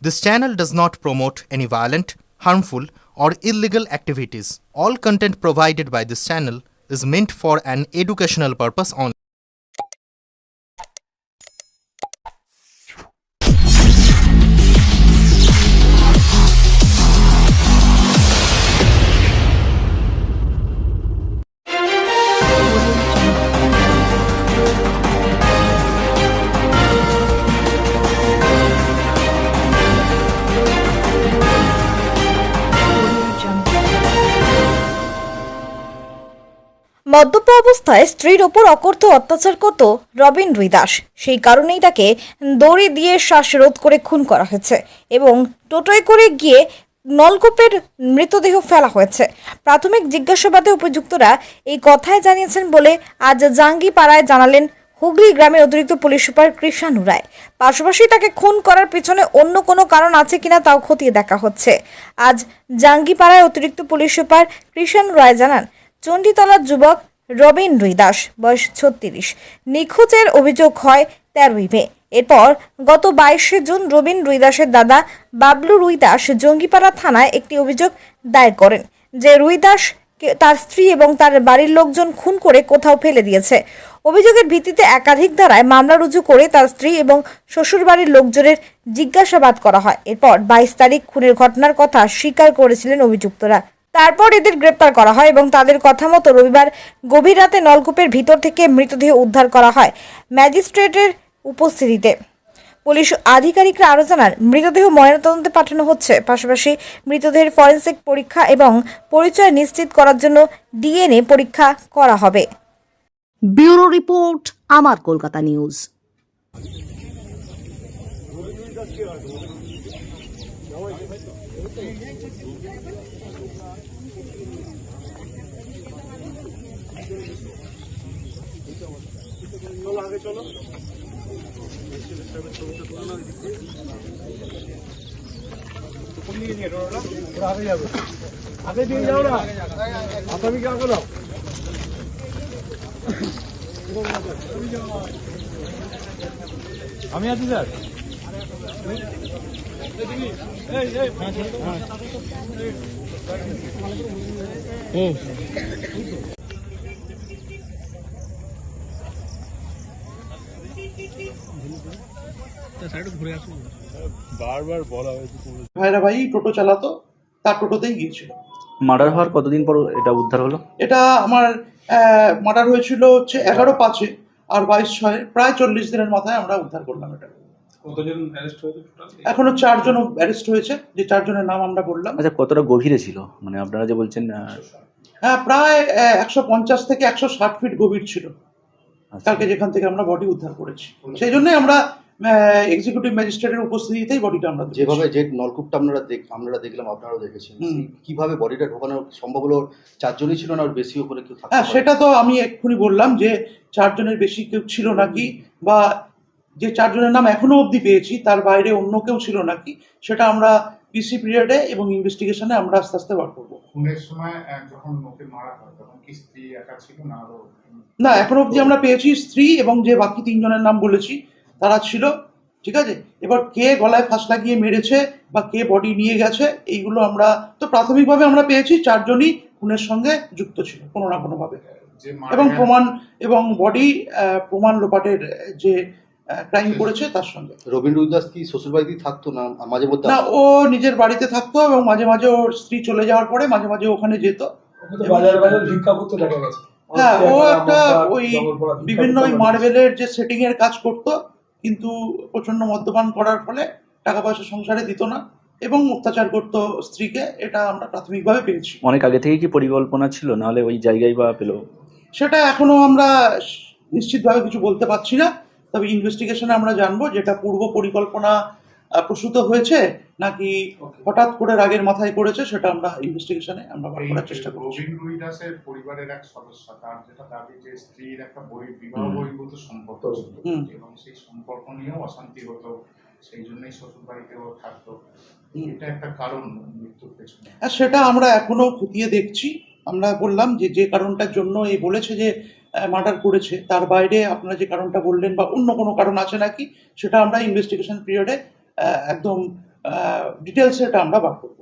This channel does not promote any violent, harmful, or illegal activities. All content provided by this channel is meant for an educational purpose only. মদ্যপ অবস্থায় স্ত্রীর ওপর অকথ্য অত্যাচার করত রবিন রুইদাস। সেই কারণেই তাকে দড়ি দিয়ে শ্বাসরোধ করে খুন করা হয়েছে এবং টোটোয় করে গিয়ে নলকূপের মৃতদেহ ফেলা হয়েছে। প্রাথমিক জিজ্ঞাসাবাদে অভিযুক্তরা এই কথাই জানিয়েছেন বলে আজ জাঙ্গিপাড়ায় জানালেন হুগলি গ্রামের অতিরিক্ত পুলিশ সুপার কৃষাণু রায়। পাশাপাশি তাকে খুন করার পিছনে অন্য কোনো কারণ আছে কিনা তাও খতিয়ে দেখা হচ্ছে। আজ জাঙ্গিপাড়ায় অতিরিক্ত পুলিশ সুপার কৃষাণু রায় জানান, চণ্ডীতলার যুবক রবিন রুইদাস, বয়স 36, নিখোঁজের অভিযোগ হয় 13ই মে। এরপর গত 22শে জুন রবিন রুইদাসের দাদা বাবলু রুইদাস জঙ্গিপাড়া থানায় একটি অভিযোগ দায়ের করেন যে রুইদাস তার স্ত্রী এবং তার বাড়ির লোকজন খুন করে কোথাও ফেলে দিয়েছে। অভিযোগের ভিত্তিতে একাধিক ধারায় মামলা রুজু করে তার স্ত্রী এবং শ্বশুরবাড়ির লোকজনের জিজ্ঞাসাবাদ করা হয়। এরপর 22 তারিখ খুনের ঘটনার কথা স্বীকার করেছিলেন অভিযুক্তরা। তারপর এদের গ্রেপ্তার করা হয় এবং তাদের কথা মতো রবিবার গভীর রাতে নলকূপের ভিতর থেকে মৃতদেহ উদ্ধার করা হয় ম্যাজিস্ট্রেটের উপস্থিতিতে। পুলিশ আধিকারিকরা আরও জানান, মৃতদেহ ময়নাতদন্তে পাঠানো হচ্ছে। পাশাপাশি মৃতদেহের ফরেনসিক পরীক্ষা এবং পরিচয় নিশ্চিত করার জন্য ডিএনএ পরীক্ষা করা হবে। ব্যুরো রিপোর্ট, আমার কলকাতা নিউজ। आगे দিয়ে যাও না, আসামি কে আগে দাও। আমি আছি স্যার। বারবার বলা হয়েছে ভাইরা ভাই টোটো চালাতো, তার টোটোতেই গিয়েছিল। মার্ডার হওয়ার কতদিন পর এটা উদ্ধার হলো? এটা আমার মার্ডার হয়েছিল হচ্ছে 11/5 আর 22/6, প্রায় 40 দিনের মাথায় আমরা উদ্ধার করলাম এটা। কতজন অ্যারেস্ট হয়েছে টোটাল? এখনো 4 জন অ্যারেস্ট হয়েছে, যে 4 জনের নাম আমরা বললাম। আচ্ছা, কতটা গভীরে ছিল? মানে আপনারা যে বলছেন হ্যাঁ, প্রায় 150 থেকে 160 ফিট গভীর ছিল কালকে যেখান থেকে আমরা বডি উদ্ধার করেছি। সেই জন্যই আমরা এক্সিকিউটিভ ম্যাজিস্ট্রেটের উপস্থিতিতেই বডিটা আমরা যেভাবে যে নলকূপটা আমরা দেখলাম, আপনারাও দেখেছেন, কিভাবে বডিটা ঢোকানো সম্ভব হলো? 4 জনই ছিল না, আর বেশিও করে কেউ থাকতে? হ্যাঁ, সেটা তো আমি এক্ষুনি বললাম যে 4 জনের বেশি কেউ ছিল নাকি, বা যে 4 জনের নাম এখনো অবধি পেয়েছি তার বাইরে অন্য কেউ ছিল নাকি, সেটা আমরা পিসি পিরিয়ডে এবং ইনভেস্টিগেশনে আমরা আস্তে আস্তে বার করবো। খুনের সময় যখন ওকে মারা হয় তখন কি স্ত্রী একা ছিল না আরো? না, এখনো অবধি আমরা পেয়েছি স্ত্রী এবং যে বাকি 3 জনের নাম বলেছি তারা ছিল। ঠিক আছে, এবার কে গলায় ফাঁস লাগিয়ে মেরেছে বা কে বডি নিয়ে গেছে, এইগুলো আমরা তো প্রাথমিকভাবে আমরা পেয়েছি 4 জনই খুনের সঙ্গে যুক্ত ছিল কোনো না কোনো ভাবে, এবং প্রমাণ এবং বডি প্রমাণ লোপাটের যে ক্রাইম করেছে তার সঙ্গে। রবিন রুইদাস কি শ্বশুর বাড়িতেই থাকতো না মাঝে মধ্যে? না, ও নিজের বাড়িতে থাকতো এবং মাঝে মাঝে ওর স্ত্রী চলে যাওয়ার পরে মাঝে মাঝে ওখানে যেত। হ্যাঁ, ও একটা ওই বিভিন্ন ওই মার্বেলের যে সেটিং এর কাজ করতো, কিন্তু প্রচন্ড মদ্যপান করার ফলে টাকা পয়সা সংসারে দিত না এবং অত্যাচার করতো স্ত্রীকে। এটা আমরা প্রাথমিকভাবে পেয়েছি। অনেক আগে থেকে কি পরিকল্পনা ছিল, নাহলে ওই জায়গায় বা পেলো? সেটা এখনো আমরা নিশ্চিতভাবে কিছু বলতে পারছি না, তবে ইনভেস্টিগেশনে আমরা জানবো যেটা পূর্ব পরিকল্পনা প্রসূত হয়েছে নাকি হঠাৎ করে রাগের মাথায় করেছে, সেটা আমরা ইনভেস্টিগেশনে আমরা বার করার চেষ্টা করব। রবিন রুইদাসের পরিবারের এক সদস্য, তার যেটা দাবি যে স্ত্রীর একটা বিবাহ বহির্ভূত সম্পর্ক ছিল এবং সেই সম্পর্ক নিয়েও অশান্তি হতো, সেই জন্যই শ্বশুর বাড়িতেও থাকতো। এটা একটা কারণ মৃত্যুর পেছনে? সেটা আমরা এখনো খতিয়ে দেখছি। আমরা বললাম যে যে কারণটার জন্য এই বলেছে যে মার্ডার করেছে, তার বাইরে আপনারা যে কারণটা বললেন বা অন্য কোনো কারণ আছে নাকি, সেটা আমরা ইনভেস্টিগেশন পিরিয়ডে একদম ডিটেলস এটা আমরা বার করবো।